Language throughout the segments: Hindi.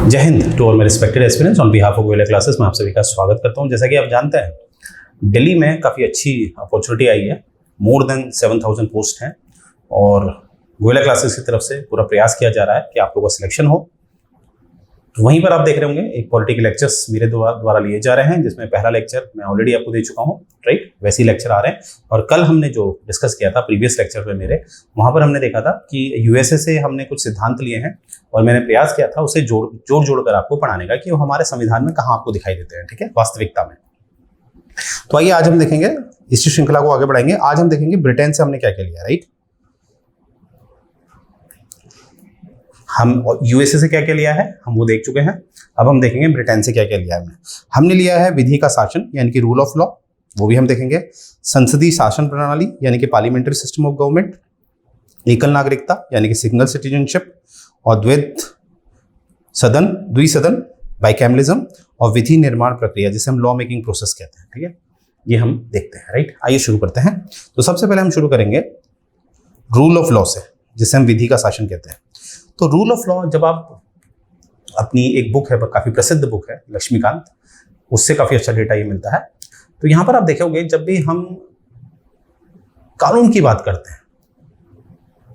जय Hind to all my respected aspirants on behalf of Goyla classes में आप सभी का स्वागत करता हूं। जैसा कि आप जानते हैं दिल्ली में काफ़ी अच्छी अपॉर्चुनिटी आई है, मोर देन 7,000 पोस्ट हैं और गोयला क्लासेस की तरफ से पूरा प्रयास किया जा रहा है कि आप लोगों का सिलेक्शन हो। तो वहीं पर आप देख रहे होंगे एक पॉलिटिकल लेक्चर्स मेरे द्वारा लिए जा रहे हैं, जिसमें पहला लेक्चर मैं ऑलरेडी आपको दे चुका हूँ, राइट। वैसे ही लेक्चर आ रहे हैं और कल हमने जो डिस्कस किया था प्रीवियस लेक्चर में मेरे, वहाँ पर हमने देखा था कि यूएसए से हमने कुछ सिद्धांत लिए हैं और मैंने प्रयास किया था उसे जोड़ कर आपको पढ़ाने का कि वो हमारे संविधान में कहाँ आपको दिखाई देते हैं, ठीक है, वास्तविकता में। तो आइए आज हम देखेंगे, इसी श्रृंखला को आगे बढ़ाएंगे। आज हम देखेंगे ब्रिटेन से हमने क्या क्या लिया, राइट। हम यूएसए से क्या क्या लिया है हम वो देख चुके हैं। अब हम देखेंगे ब्रिटेन से क्या क्या लिया है। हमने लिया है विधि का शासन यानी कि रूल ऑफ लॉ, वो भी हम देखेंगे। संसदीय शासन प्रणाली यानी कि पार्लियामेंट्री सिस्टम ऑफ गवर्नमेंट, एकल नागरिकता यानी कि सिंगल सिटीजनशिप, और द्विसदन बाइकैमलिज्म, और विधि निर्माण प्रक्रिया जिसे हम लॉ मेकिंग प्रोसेस कहते हैं, ठीक है। ये हम देखते हैं, राइट। आइए शुरू करते हैं। तो सबसे पहले हम शुरू करेंगे रूल ऑफ लॉ से, जिसे हम विधि का शासन कहते हैं। तो रूल ऑफ लॉ, जब आप अपनी एक बुक है, काफ़ी प्रसिद्ध बुक है लक्ष्मीकांत, उससे काफ़ी अच्छा डेटा ये मिलता है। तो यहाँ पर आप देखोगे जब भी हम कानून की बात करते हैं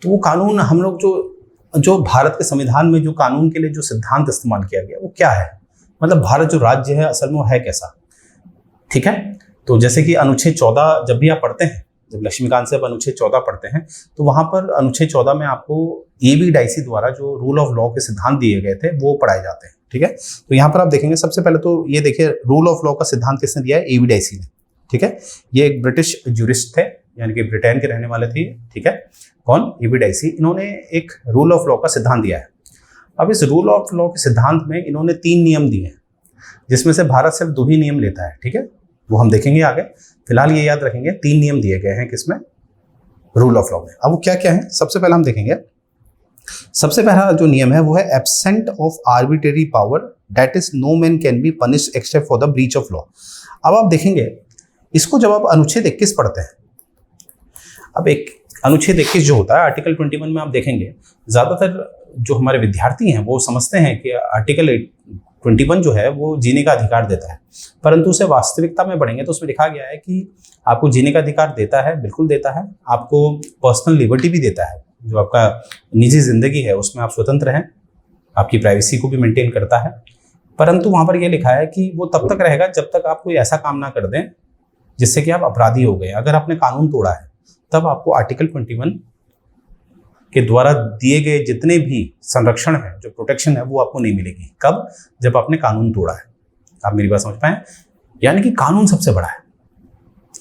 तो वो कानून हम लोग जो भारत के संविधान में जो कानून के लिए जो सिद्धांत इस्तेमाल किया गया वो क्या है, मतलब भारत जो राज्य है असल में वो है कैसा, ठीक है। तो जैसे कि अनुच्छेद 14 जब भी आप पढ़ते हैं, जब लक्ष्मीकांत से आप अनुच्छेद 14 पढ़ते हैं तो वहाँ पर अनुच्छेद 14 में आपको एबी डाइसी द्वारा जो रूल ऑफ लॉ के सिद्धांत दिए गए थे वो पढ़ाए जाते हैं, ठीक है। तो यहाँ पर आप देखेंगे सबसे पहले तो ये देखिए रूल ऑफ लॉ का सिद्धांत किसने दिया है, एबी डाइसी ने, ठीक है। ये एक ब्रिटिश ज्यूरिस्ट थे, यानी कि ब्रिटेन के रहने वाले थे, ठीक है। कौन, एबी डाइसी। इन्होंने एक रूल ऑफ लॉ का सिद्धांत दिया है। अब इस रूल ऑफ लॉ के सिद्धांत में इन्होंने 3 नियम दिए हैं, जिसमें से भारत सिर्फ 2 ही नियम लेता है, ठीक है। वो हम देखेंगे आगे। फिलहाल ये याद रखेंगे 3 नियम दिए गए हैं किसमें, रूल ऑफ लॉ में। अब वो क्या क्या है, सबसे पहले हम देखेंगे। सबसे पहला जो नियम है वो है absent of arbitrary power that is no man can be punished except for the breach of law. अब आप देखेंगे इसको जब आप अनुच्छेद 21 पढ़ते हैं, अब एक अनुच्छेद 21 जो होता है आर्टिकल 21 में आप देखेंगे ज्यादातर जो हमारे विद्यार्थी हैं वो समझते हैं कि आर्टिकल 21 जो है वो जीने का अधिकार देता है, परंतु उसे वास्तविकता में पढ़ेंगे तो उसमें लिखा गया है कि आपको जीने का अधिकार देता है, बिल्कुल देता है। आपको पर्सनल लिबर्टी भी देता है, जो आपका निजी जिंदगी है उसमें आप स्वतंत्र हैं, आपकी प्राइवेसी को भी मेंटेन करता है। परंतु वहाँ पर यह लिखा है कि वो तब तक रहेगा जब तक आप कोई ऐसा काम ना कर दें जिससे कि आप अपराधी हो गए। अगर आपने कानून तोड़ा है तब आपको आर्टिकल 21 के द्वारा दिए गए जितने भी संरक्षण है, जो प्रोटेक्शन है, वो आपको नहीं मिलेगी। कब, जब आपने कानून तोड़ा है। आप मेरी बात समझ पाए, यानी कि कानून सबसे बड़ा है,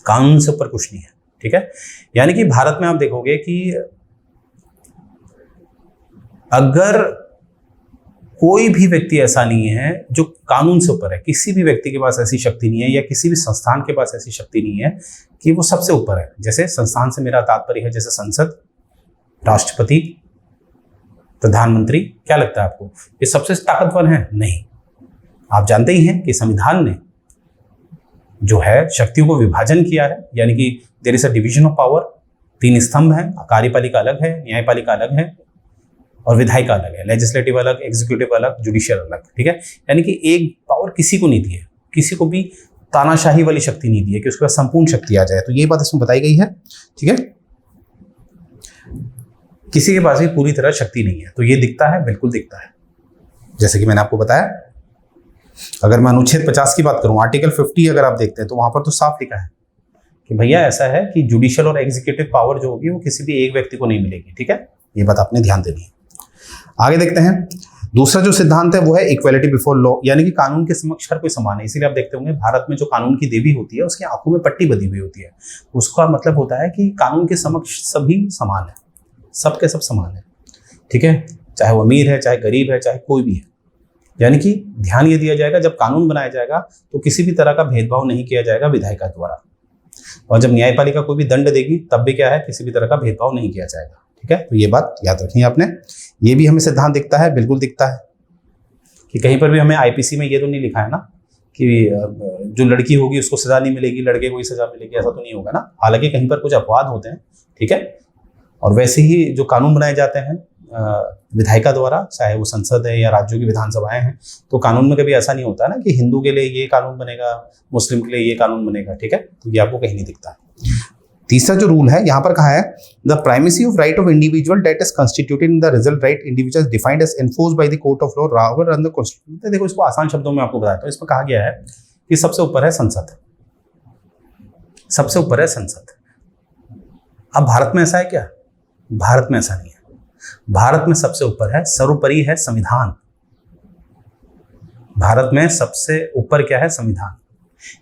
कानून से ऊपर कुछ नहीं है, ठीक है। यानी कि भारत में आप देखोगे कि अगर कोई भी व्यक्ति ऐसा नहीं है जो कानून से ऊपर है, किसी भी व्यक्ति के पास ऐसी शक्ति नहीं है या किसी भी संस्थान के पास ऐसी शक्ति नहीं है कि वो सबसे ऊपर है। जैसे संस्थान से मेरा तात्पर्य है जैसे संसद, राष्ट्रपति, प्रधानमंत्री। क्या लगता है आपको ये सबसे ताकतवर है? नहीं। आप जानते ही हैं कि संविधान ने जो है शक्तियों को विभाजन किया है, यानी कि there is a division of power. 3 स्तंभ हैं, कार्यपालिका अलग है, न्यायपालिका अलग है और विधायिका अलग है। लेजिस्लेटिव अलग, एग्जीक्यूटिव अलग, जुडिशियल अलग, ठीक है। यानी कि एक पावर किसी को नहीं दी है, किसी को भी तानाशाही वाली शक्ति नहीं दी है कि उसके पास संपूर्ण शक्ति आ जाए। तो ये बात इसमें बताई गई है, ठीक है। किसी के पास भी पूरी तरह शक्ति नहीं है। तो ये दिखता है, बिल्कुल दिखता है। जैसे कि मैंने आपको बताया, अगर मैं अनुच्छेद 50 की बात करूं, आर्टिकल 50 अगर आप देखते हैं तो वहां पर तो साफ लिखा है कि भैया ऐसा है कि जुडिशियल और एग्जीक्यूटिव पावर जो होगी वो किसी भी एक व्यक्ति को नहीं मिलेगी, ठीक है। ये बात आपने ध्यान देनी है। आगे देखते हैं। दूसरा जो सिद्धांत है वो है इक्वालिटी बिफोर लॉ, यानी कि कानून के समक्ष हर कोई समान है। इसीलिए आप देखते होंगे भारत में जो कानून की देवी होती है उसकी आंखों में पट्टी बंधी हुई होती है। उसका मतलब होता है कि कानून के समक्ष सभी समान है, सबके सब समान है, ठीक है। चाहे वो अमीर है, चाहे गरीब है, चाहे कोई भी है। यानी कि ध्यान ये दिया जाएगा जब कानून बनाया जाएगा तो किसी भी तरह का भेदभाव नहीं किया जाएगा विधायिका द्वारा, और जब न्यायपालिका कोई भी दंड देगी तब भी क्या है, किसी भी तरह का भेदभाव नहीं किया जाएगा, ठीक है। तो ये बात याद रखनी है आपने। ये भी हमें सिद्धांत दिखता है, बिल्कुल दिखता है कि कहीं पर भी हमें आईपीसी में ये तो नहीं लिखा है ना कि जो लड़की होगी उसको सजा नहीं मिलेगी, लड़के को ही सजा मिलेगी, ऐसा तो नहीं होगा ना। हालांकि कहीं पर कुछ अपवाद होते हैं, ठीक है। और वैसे ही जो कानून बनाए जाते हैं विधायिका द्वारा, चाहे वो संसद है या राज्यों की विधानसभाएं हैं, तो कानून में कभी ऐसा नहीं होता ना कि हिंदू के लिए ये कानून बनेगा, मुस्लिम के लिए ये कानून बनेगा, ठीक है, तो ये आपको कहीं नहीं दिखता। तीसरा जो रूल है यहाँ पर कहा है, the primacy of right of individual that is constituted in the result right individual defined as enforced by the court of law rather than the constitution. देखो इसको आसान शब्दों में आपको बताता हूँ। इसमें कहा गया है कि सबसे ऊपर है संसद, सबसे ऊपर है संसद। अब भारत में ऐसा है क्या? भारत में ऐसा नहीं है। भारत में सबसे ऊपर है, सर्वोपरि है संविधान। भारत में सबसे ऊपर क्या है? संविधान।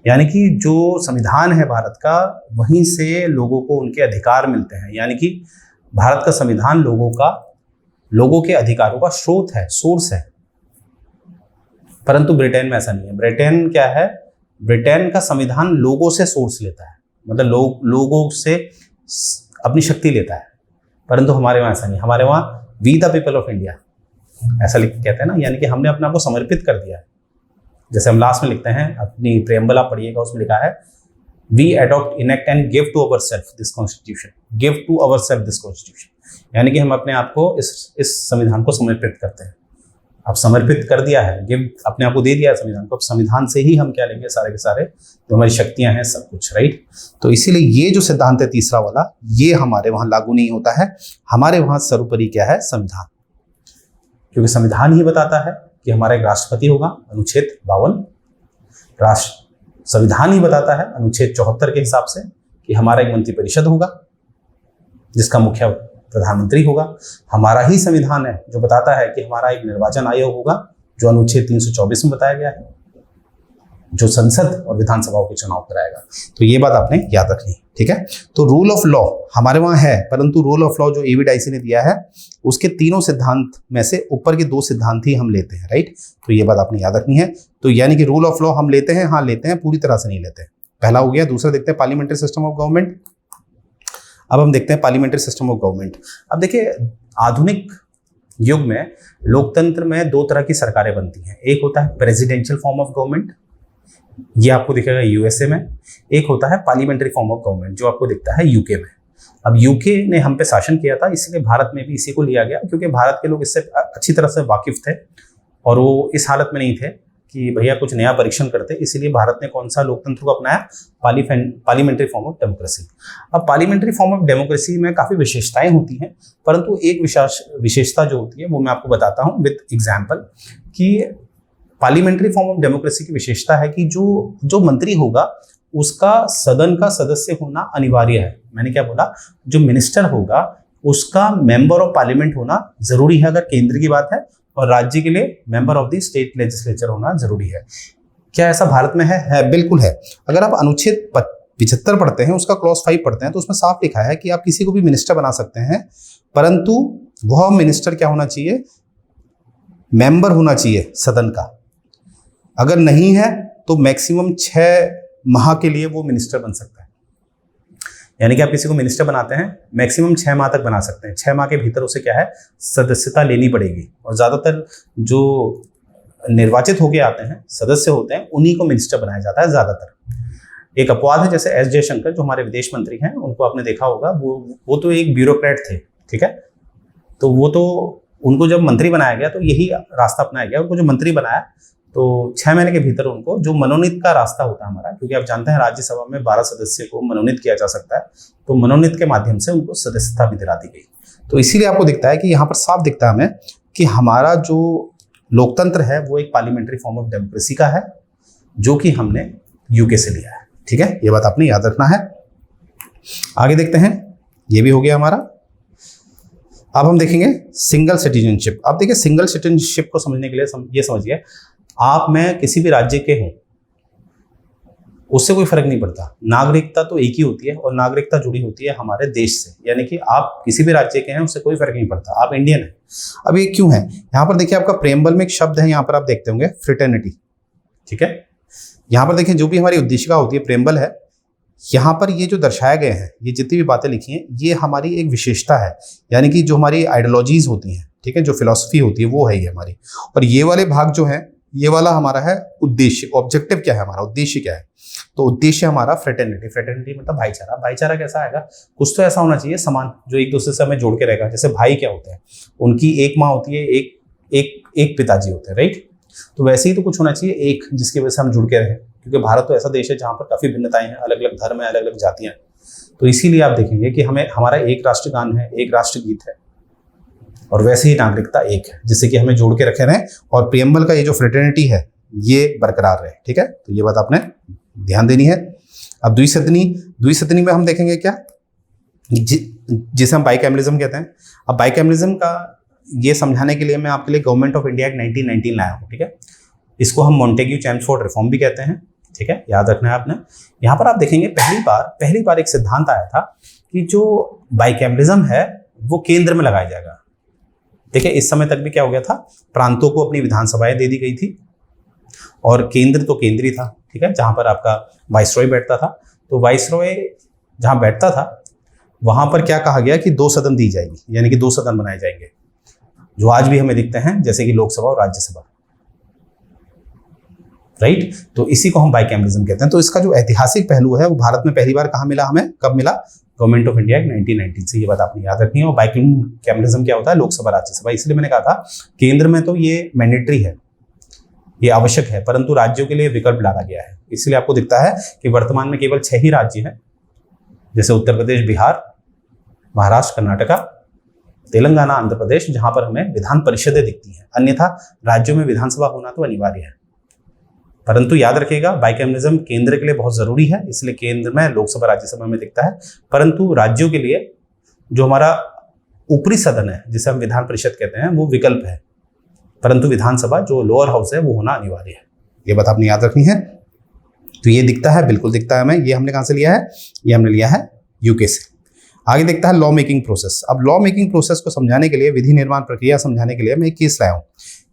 यानी कि जो संविधान है भारत का, वहीं से लोगों को उनके अधिकार मिलते हैं। यानी कि भारत का संविधान लोगों के अधिकारों का स्रोत है, सोर्स है। परंतु ब्रिटेन में ऐसा नहीं है। ब्रिटेन क्या है? ब्रिटेन का संविधान लोगों से सोर्स लेता है, मतलब लोगों से अपनी शक्ति लेता है। परंतु हमारे वहाँ ऐसा नहीं। हमारे वहाँ we the people of India ऐसा लिख कहते हैं ना, यानी कि हमने अपने आप को समर्पित कर दिया है। जैसे हम लास्ट में लिखते हैं, अपनी प्रेम्बल आप पढ़िएगा, उसमें लिखा है we adopt, enact and give to our self this constitution, give to our self this constitution. यानी कि हम अपने आप को इस संविधान को समर्पित करते हैं। अब समर्पित कर दिया है, गिव अपने आप को दे दिया है संविधान को। अब संविधान से ही हम क्या लेंगे? सारे के सारे जो हमारी शक्तियां हैं, सब कुछ, राइट। तो इसीलिए ये जो सिद्धांत है तीसरा वाला, ये हमारे वहां लागू नहीं होता है। हमारे वहां सर्वोपरि क्या है? संविधान। क्योंकि संविधान ही बताता है कि हमारा एक राष्ट्रपति होगा, अनुच्छेद 52। संविधान ही बताता है अनुच्छेद 74 के हिसाब से कि हमारा एक मंत्रिपरिषद होगा जिसका मुखिया प्रधानमंत्री होगा। हमारा ही संविधान है जो बताता है कि हमारा एक निर्वाचन आयोग होगा जो अनुच्छेद 324 में बताया गया है, जो संसद और विधानसभाओं के चुनाव कराएगा। तो ये बात आपने याद रखनी, ठीक है। तो रूल ऑफ लॉ हमारे वहाँ है, परंतु रूल ऑफ लॉ जो एविडाइसी ने दिया है उसके तीनों सिद्धांत में से ऊपर के 2 सिद्धांत ही हम लेते हैं, राइट। तो ये बात आपने याद रखनी है। तो यानी कि रूल ऑफ लॉ हम लेते हैं, हाँ लेते हैं, पूरी तरह से नहीं लेते हैं। पहला हो गया। दूसरा देखते हैं पार्लियामेंट्री सिस्टम ऑफ गवर्नमेंट। अब हम देखते हैं पार्लियामेंट्री सिस्टम ऑफ गवर्नमेंट। अब देखिए, आधुनिक युग में लोकतंत्र में 2 तरह की सरकारें बनती हैं। एक होता है प्रेसिडेंशियल फॉर्म ऑफ गवर्नमेंट, ये आपको दिखेगा यूएसए में। एक होता है पार्लियामेंट्री फॉर्म ऑफ गवर्नमेंट जो आपको दिखता है यूके में। अब यूके ने हम पे शासन किया था, इसलिए भारत में भी इसी को लिया गया, क्योंकि भारत के लोग इससे अच्छी तरह से वाकिफ थे और वो इस हालत में नहीं थे कि भैया कुछ नया परीक्षण करते। इसीलिए भारत ने कौन सा लोकतंत्र को अपनाया? Parliamentary form of democracy. अब पार्लियामेंट्री फॉर्म ऑफ डेमोक्रेसी में काफ़ी विशेषताएं होती हैं, परंतु एक विशेषता जो होती है वो मैं आपको बताता हूँ विद एग्जाम्पल। कि पार्लियामेंट्री फॉर्म ऑफ डेमोक्रेसी की विशेषता है कि जो मंत्री होगा उसका सदन का सदस्य होना अनिवार्य है। मैंने क्या बोला? जो मिनिस्टर होगा उसका मेंबर ऑफ पार्लियामेंट होना जरूरी है अगर केंद्र की बात है, और राज्य के लिए member of the state legislature होना जरूरी है। क्या ऐसा भारत में है? बिल्कुल है। अगर आप अनुच्छेद 75 पढ़ते हैं, उसका क्लॉज 5 पढ़ते हैं, तो उसमें साफ लिखा है कि आप किसी को भी मिनिस्टर बना सकते हैं, परंतु वह मिनिस्टर क्या होना चाहिए? मेंबर होना चाहिए सदन का। अगर नहीं है तो मैक्सिमम 6 माह के लिए वो मिनिस्टर बन सकता है। यानी कि आप किसी को मिनिस्टर बनाते हैं, मैक्सिमम 6 माह तक बना सकते हैं। 6 माह के भीतर उसे क्या है? सदस्यता लेनी पड़ेगी। और ज़्यादातर जो निर्वाचित होके आते हैं, सदस्य होते हैं, उन्हीं को मिनिस्टर बनाया जाता है ज़्यादातर। एक अपवाद है, जैसे एस जयशंकर जो हमारे विदेश मंत्री हैं, उनको आपने देखा होगा, वो तो एक ब्यूरोक्रेट थे, ठीक है। तो वो तो उनको जब मंत्री बनाया गया तो यही रास्ता अपनाया गया। उनको जो मंत्री बनाया तो 6 महीने के भीतर उनको जो मनोनीत का रास्ता होता है हमारा, क्योंकि आप जानते हैं राज्यसभा में 12 सदस्य को मनोनीत किया जा सकता है, तो मनोनीत के माध्यम से उनको सदस्यता भी दिला दी गई। तो इसीलिए आपको दिखता है कि यहाँ पर साफ दिखता है हमें कि हमारा जो लोकतंत्र है वो एक पार्लियामेंट्री फॉर्म ऑफ डेमोक्रेसी का है, जो कि हमने यूके से लिया है, ठीक है। ये बात आपने याद रखना है। आगे देखते हैं, ये भी हो गया हमारा। अब हम देखेंगे सिंगल सिटीजनशिप। अब देखिए, सिंगल सिटीजनशिप को समझने के लिए ये समझिए, आप मैं किसी भी राज्य के हूं, उससे कोई फर्क नहीं पड़ता। नागरिकता तो एक ही होती है और नागरिकता जुड़ी होती है हमारे देश से। यानी कि आप किसी भी राज्य के हैं, उससे कोई फर्क नहीं पड़ता, आप इंडियन हैं। अब ये क्यों है? यहाँ पर देखिए, आपका प्रेम्बल में एक शब्द है, यहाँ पर आप देखते होंगे फ्रेटर्निटी, ठीक है। यहाँ पर देखिए, जो भी हमारी उद्देशिका होती है, प्रेम्बल है, यहाँ पर ये जो दर्शाए गए हैं, ये जितनी भी बातें लिखी हैं, ये हमारी एक विशेषता है। यानी कि जो हमारी आइडियोलॉजीज होती हैं, ठीक है, जो फिलॉसफी होती है, वो है ये हमारी। और ये वाले भाग जो है, ये वाला हमारा है उद्देश्य, ऑब्जेक्टिव क्या है हमारा, उद्देश्य क्या है। तो उद्देश्य हमारा फ्रेटर्निटी, फ्रेटर्निटी मतलब भाईचारा। भाईचारा कैसा आएगा, कुछ तो ऐसा होना चाहिए समान जो एक दूसरे से हमें जोड़ के रहेगा। जैसे भाई क्या होते हैं, उनकी एक माँ होती है, एक पिताजी होते हैं, राइट। तो वैसे ही तो कुछ होना चाहिए एक, जिसकी वजह से हम जुड़ के रहें, क्योंकि भारत तो ऐसा देश है जहाँ पर काफी भिन्नताएं हैं, अलग अलग धर्म है, अलग अलग जातियां हैं। तो इसीलिए आप देखेंगे कि हमें हमारा एक राष्ट्रगान है, एक राष्ट्रगीत है, और वैसे ही नागरिकता एक है, जिससे कि हमें जोड़ के रखे रहें और प्रियम्बल का ये जो फ्रेटर्निटी है ये बरकरार रहे। ठीक है, तो ये बात आपने ध्यान देनी है। अब द्विसदनी में हम देखेंगे क्या, जिसे हम बाइकैमरलिज्म कहते हैं। अब बाइकैमरलिज्म का ये समझाने के लिए मैं आपके लिए गवर्नमेंट ऑफ इंडिया एक्ट 1919 लाया हूँ। ठीक है, इसको हम मॉन्टेग्यू चैम्सफोर्ड रिफॉर्म भी कहते हैं। ठीक है, याद रखना है आपने। यहाँ पर आप देखेंगे पहली बार एक सिद्धांत आया था कि जो बाइकैमरलिज्म है वो केंद्र में लगाया जाएगा। देखिए, इस समय तक भी क्या हो गया था, प्रांतों को अपनी विधानसभाएं दे दी गई थी और केंद्र तो केंद्रीय था। ठीक है, जहां पर आपका वाइसरॉय बैठता था। तो वाइसरॉय जहां बैठता था वहां पर क्या कहा गया कि 2 सदन दी जाएगी, यानी कि 2 सदन बनाए जाएंगे, जो आज भी हमें दिखते हैं, जैसे कि लोकसभा और राज्यसभा, राइट। तो इसी को हम बाइकैमरलिज्म कहते हैं। तो इसका जो ऐतिहासिक पहलू है वो भारत में पहली बार कहाँ मिला हमें, कब मिला, गवर्नमेंट ऑफ इंडिया 1919 से। ये बात आपने याद रखनी है। और बाइकैमरलिज्म क्या होता है, लोकसभा राज्यसभा। इसलिए मैंने कहा था केंद्र में तो ये मैंडेटरी है, ये आवश्यक है, परंतु राज्यों के लिए विकल्प डाला गया है। इसलिए आपको दिखता है कि वर्तमान में केवल 6 ही राज्य हैं, जैसे उत्तर प्रदेश, बिहार, महाराष्ट्र, कर्नाटका, तेलंगाना, आंध्र प्रदेश, जहां पर हमें विधान परिषदें दिखती हैं। अन्यथा राज्यों में विधानसभा होना तो अनिवार्य है। परंतु याद रखिएगा, बाइकैमरलिज्म केंद्र के लिए बहुत जरूरी है, इसलिए केंद्र में लोकसभा राज्यसभा में दिखता है। परंतु राज्यों के लिए जो हमारा ऊपरी सदन है, जिसे हम विधान परिषद कहते हैं, वो विकल्प है, परंतु विधानसभा जो लोअर हाउस है वो होना अनिवार्य है। ये बात आपने याद रखनी है। तो ये दिखता है, बिल्कुल दिखता है हमें। ये हमने कहाँ से लिया है, ये हमने लिया है यूके से। आगे दिखता है लॉ मेकिंग प्रोसेस। अब लॉ मेकिंग प्रोसेस को समझाने के लिए, विधि निर्माण प्रक्रिया समझाने के लिए मैं एक केस लाया हूँ।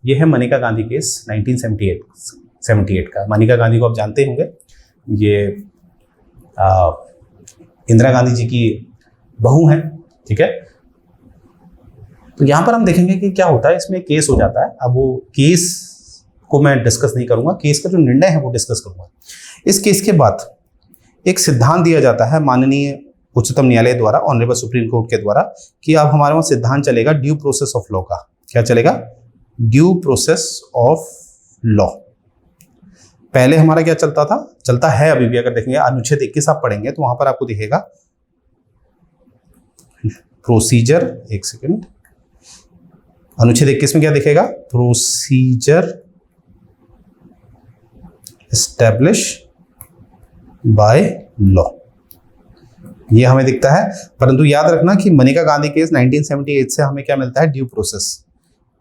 ये है मनिका गांधी केस 1978 का। मनिका गांधी को आप जानते होंगे, ये इंदिरा गांधी जी की बहू हैं। ठीक है, तो यहां पर हम देखेंगे कि क्या होता है, इसमें केस हो जाता है। अब वो केस को मैं डिस्कस नहीं करूंगा, केस का जो निर्णय है वो डिस्कस करूंगा। इस केस के बाद एक सिद्धांत दिया जाता है माननीय उच्चतम न्यायालय द्वारा, ऑनरेबल सुप्रीम कोर्ट के द्वारा, कि अब हमारे वहां सिद्धांत चलेगा ड्यू प्रोसेस ऑफ लॉ का। क्या चलेगा, ड्यू प्रोसेस ऑफ लॉ। पहले हमारा क्या चलता था, चलता है अभी भी। अगर देखेंगे अनुच्छेद 21 आप पढ़ेंगे तो वहां पर आपको दिखेगा प्रोसीजर, एक सेकेंड, अनुच्छेद 21 में क्या दिखेगा, प्रोसीजर एस्टैब्लिश बाय लॉ, ये हमें दिखता है। परंतु याद रखना कि मनिका गांधी केस 1978 से हमें क्या मिलता है, ड्यू प्रोसेस।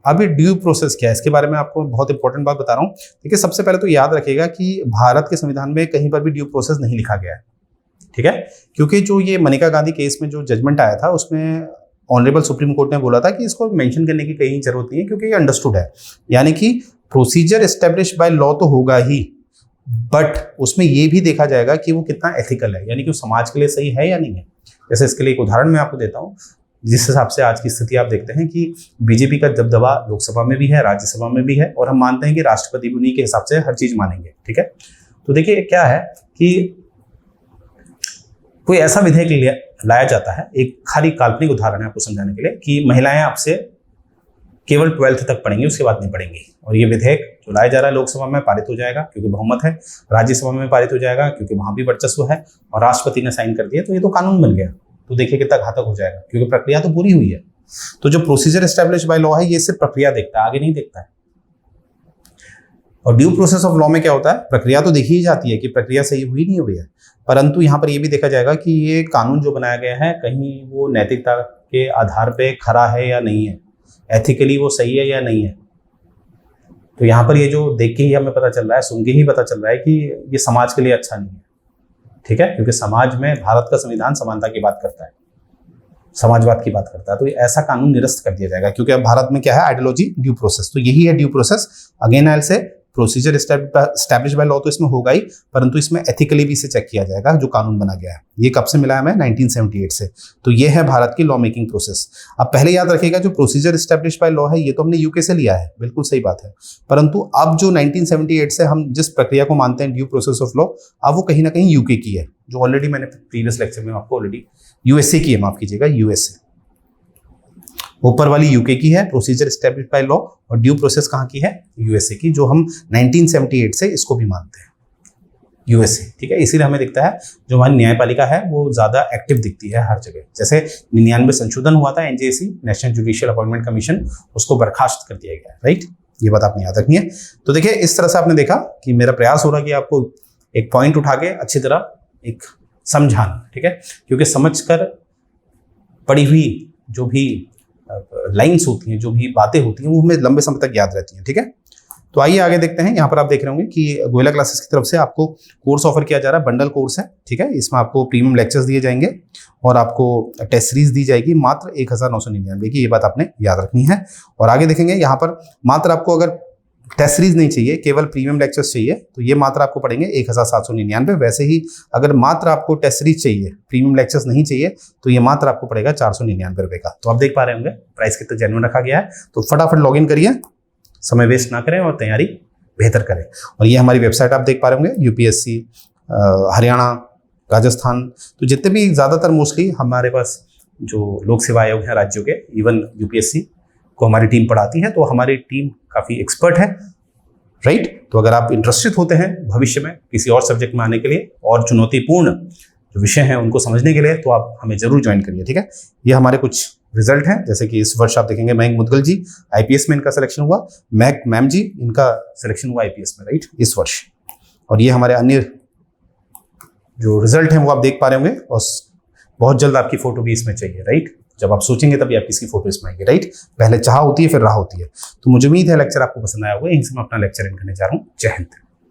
अब ये ड्यू प्रोसेस क्या है, इसके बारे में आपको बहुत इंपॉर्टेंट बात बता रहा हूं। देखिए, सबसे पहले तो याद रखिएगा कि भारत के संविधान में कहीं पर भी ड्यू प्रोसेस नहीं लिखा गया है। ठीक है, क्योंकि जो ये मनिका गांधी केस में जो जजमेंट आया था उसमें ऑनरेबल सुप्रीम कोर्ट ने बोला था कि इसको मेंशन करने की कहीं जरूरत नहीं है, क्योंकि ये अंडरस्टूड है। यानी कि प्रोसीजर एस्टेब्लिश बाय लॉ तो होगा ही, बट उसमें ये भी देखा जाएगा कि वो कितना एथिकल है, यानी कि वो समाज के लिए सही है या नहीं है। जैसे इसके लिए एक उदाहरण मैं आपको देता हूँ। जिस हिसाब से आज की स्थिति आप देखते हैं कि बीजेपी का दबदबा लोकसभा में भी है, राज्यसभा में भी है, और हम मानते हैं कि राष्ट्रपति भी उन्हीं के हिसाब से हर चीज मानेंगे। ठीक है, तो देखिए क्या है कि कोई ऐसा विधेयक लाया जाता है, एक खाली काल्पनिक उदाहरण है आपको समझाने के लिए, कि महिलाएं आपसे केवल 12th तक पढ़ेंगी, उसके बाद नहीं पढ़ेंगी। और ये विधेयक जो लाया जा रहा है लोकसभा में पारित हो जाएगा क्योंकि बहुमत है, राज्यसभा में पारित हो जाएगा क्योंकि वहां भी वर्चस्व है, और राष्ट्रपति ने साइन कर दिया तो ये तो कानून बन गया। तो देखिए कितना घातक हो जाएगा, क्योंकि प्रक्रिया तो पूरी हुई है। तो जो प्रोसीजर एस्टैब्लिश बाय लॉ है ये सिर्फ प्रक्रिया देखता है, आगे नहीं देखता है। और ड्यू प्रोसेस ऑफ लॉ में क्या होता है, प्रक्रिया तो देखी ही जाती है कि प्रक्रिया सही हुई नहीं हुई है, परंतु यहाँ पर यह भी देखा जाएगा कि ये कानून जो बनाया गया है कहीं वो नैतिकता के आधार पे खरा है या नहीं है, एथिकली वो सही है या नहीं है। तो यहाँ पर ये जो देख के ही हमें पता चल रहा है, सुन के ही पता चल रहा है कि ये समाज के लिए अच्छा नहीं है। ठीक है, क्योंकि समाज में भारत का संविधान समानता की बात करता है, समाजवाद की बात करता है। तो ऐसा कानून निरस्त कर दिया जाएगा, क्योंकि अब भारत में क्या है, आइडियोलॉजी ड्यू प्रोसेस। तो यही है due process. Again I will say procedure establish by law तो इसमें होगा ही, परंतु इसमें एथिकली भी इसे चेक किया जाएगा जो कानून बना गया है। ये कब से मिला है हमें? 1978 से। तो ये है भारत की लॉ मेकिंग प्रोसेस। अब पहले याद रखिएगा जो प्रोसीजर एस्टैब्लिश बाय लॉ है ये तो हमने यूके से लिया है, बिल्कुल सही बात है, परंतु अब जो 1978 से हम जिस प्रक्रिया को मानते हैं ड्यू प्रोसेस ऑफ लॉ, अब वो कहीं ना कहीं यूके की है, जो ऑलरेडी मैंने प्रीवियस लेक्चर में आपको ऑलरेडी यूएसए की है, माफ कीजिएगा यूएसए, ऊपर वाली यूके की है प्रोसीजर एस्टैब्लिश बाय लॉ, और ड्यू प्रोसेस कहाँ की है? यूएसए की, जो हम 1978 से इसको भी मानते हैं यूएसए, ठीक है। इसीलिए हमें दिखता है जो हमारी न्यायपालिका है वो ज़्यादा एक्टिव दिखती है हर जगह। जैसे 99 संशोधन हुआ था NJC, national judicial appointment commission, उसको बर्खास्त कर दिया गया, राइट। ये बात आपने याद रखनी है। तो देखिए इस तरह से आपने देखा कि मेरा प्रयास हो रहा है कि आपको एक पॉइंट उठा के अच्छी तरह एक समझाना, ठीक है, क्योंकि समझकर पढ़ी हुई जो भी लाइंस होती हैं, जो भी बातें होती हैं, वो हमें लंबे समय तक याद रहती हैं, ठीक है। तो आइए आगे देखते हैं। यहाँ पर आप देख रहे होंगे कि गोयला क्लासेस की तरफ से आपको कोर्स ऑफर किया जा रहा है, बंडल कोर्स है, ठीक है। इसमें आपको प्रीमियम लेक्चर्स दिए जाएंगे और आपको टेस्ट सीरीज दी जाएगी मात्र 1999 की, ये बात आपने याद रखनी है। और आगे देखेंगे यहाँ पर मात्र आपको अगर टेस्ट सीरीज नहीं चाहिए, केवल प्रीमियम लेक्चर्स चाहिए, तो ये मात्र आपको पड़ेंगे 1799। वैसे ही अगर मात्र आपको टेस्ट सीरीज चाहिए, प्रीमियम लेक्चर्स नहीं चाहिए, तो ये मात्र आपको पड़ेगा 499 रुपये का। तो आप देख पा रहे होंगे प्राइस कितना जेन्युइन रखा गया है। तो फटाफट लॉग इन करिए, समय वेस्ट ना करें और तैयारी बेहतर करें। और ये हमारी वेबसाइट आप देख पा रहे होंगे, यूपीएससी, हरियाणा, राजस्थान, तो जितने भी ज़्यादातर मोस्टली हमारे पास जो लोक सेवा आयोग हैं राज्यों के, इवन यूपीएससी को हमारी टीम पढ़ाती है, तो हमारी टीम काफ़ी एक्सपर्ट है, राइट। तो अगर आप इंटरेस्टेड होते हैं भविष्य में किसी और सब्जेक्ट में आने के लिए और चुनौतीपूर्ण जो विषय हैं उनको समझने के लिए, तो आप हमें जरूर ज्वाइन करिए, ठीक है। ये हमारे कुछ रिजल्ट हैं, जैसे कि इस वर्ष आप देखेंगे मयंक मुदगल जी आईपीएस में इनका सिलेक्शन हुआ, महक मैम जी इनका सिलेक्शन हुआ आईपीएस में, राइट, इस वर्ष। और ये हमारे अन्य जो रिजल्ट हैं वो आप देख पा रहे होंगे, और बहुत जल्द आपकी फोटो भी इसमें चाहिए, राइट। जब आप सोचेंगे तभी आप किसकी फोटो इसमें आएगी, राइट। पहले चाह होती है फिर राह होती है। तो मुझे उम्मीद है लेक्चर आपको पसंद आया होगा। यहीं से मैं अपना लेक्चर एंड करने जा रहा हूँ। जय हिंद।